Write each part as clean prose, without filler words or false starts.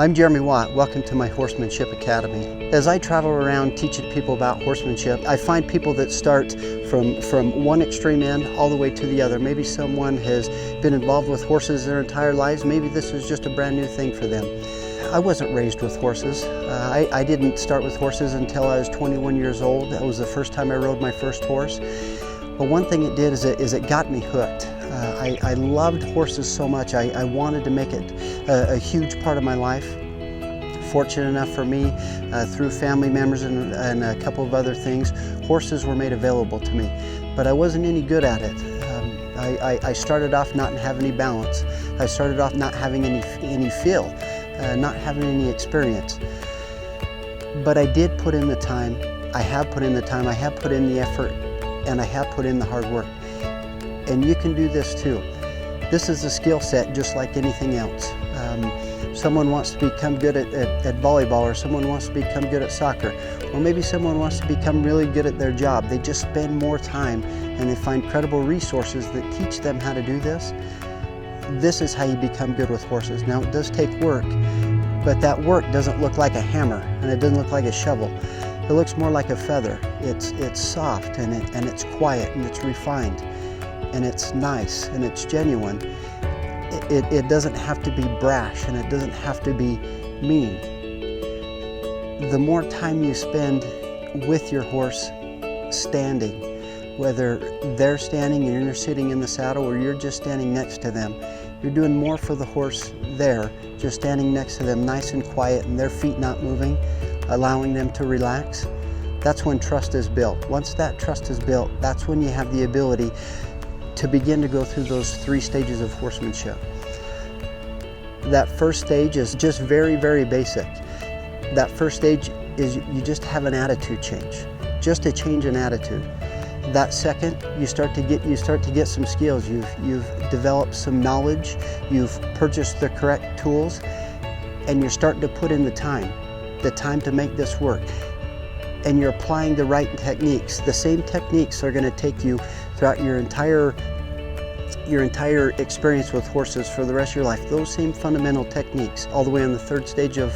I'm Jeremy Watt. Welcome to my Horsemanship Academy. As I travel around teaching people about horsemanship, I find people that start from one extreme end all the way to the other. Maybe someone has been involved with horses their entire lives. Maybe this is just a brand new thing for them. I wasn't raised with horses. I didn't start with horses until I was 21 years old. That was the first time I rode my first horse. But one thing it did is it got me hooked. I loved horses so much. I wanted to make it a huge part of my life. Fortunate enough for me, through family members and a couple of other things, horses were made available to me. But I wasn't any good at it. I started off not having any balance. I started off not having any feel, not having any experience. But I did put in the time. I have put in the time. I have put in the effort, and I have put in the hard work. And you can do this too. This is a skill set just like anything else. Someone wants to become good at volleyball, or someone wants to become good at soccer, or maybe someone wants to become really good at their job. They just spend more time and they find credible resources that teach them how to do this. This is how you become good with horses. Now, it does take work, but that work doesn't look like a hammer and it doesn't look like a shovel. It looks more like a feather. It's soft and it's quiet and it's refined. And it's nice and it's genuine. It doesn't have to be brash and it doesn't have to be mean. The more time you spend with your horse standing, whether they're standing and you're sitting in the saddle or you're just standing next to them, you're doing more for the horse there, just standing next to them nice and quiet and their feet not moving, allowing them to relax. That's when trust is built. Once that trust is built, that's when you have the ability to begin to go through those 3 stages of horsemanship. That first stage is just very, very basic. That first stage is you just have an attitude change, just a change in attitude. That second, you start to get some skills. You've developed some knowledge, you've purchased the correct tools, and you're starting to put in the time to make this work. And you're applying the right techniques. The same techniques are going to take you throughout your entire experience with horses for the rest of your life. Those same fundamental techniques, all the way on the 3rd stage of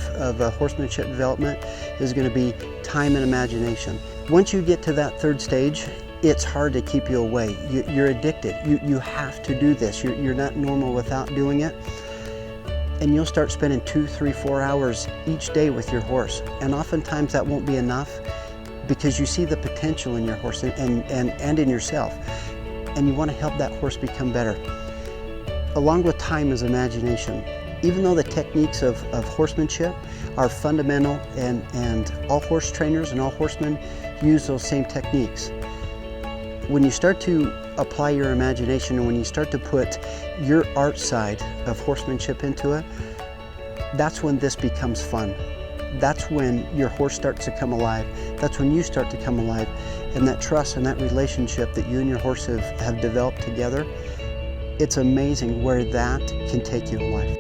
horsemanship development, is going to be time and imagination. Once you get to that 3rd stage, it's hard to keep you away. You're addicted. You have to do this. You're not normal without doing it. And you'll start spending 2, 3, 4 hours each day with your horse. And oftentimes that won't be enough because you see the potential in your horse and in yourself. And you want to help that horse become better. Along with time is imagination. Even though the techniques of horsemanship are fundamental and all horse trainers and all horsemen use those same techniques, when you start to apply your imagination and when you start to put your art side of horsemanship into it, that's when this becomes fun. That's when your horse starts to come alive. That's when you start to come alive. And that trust and that relationship that you and your horse have developed together, it's amazing where that can take you in life.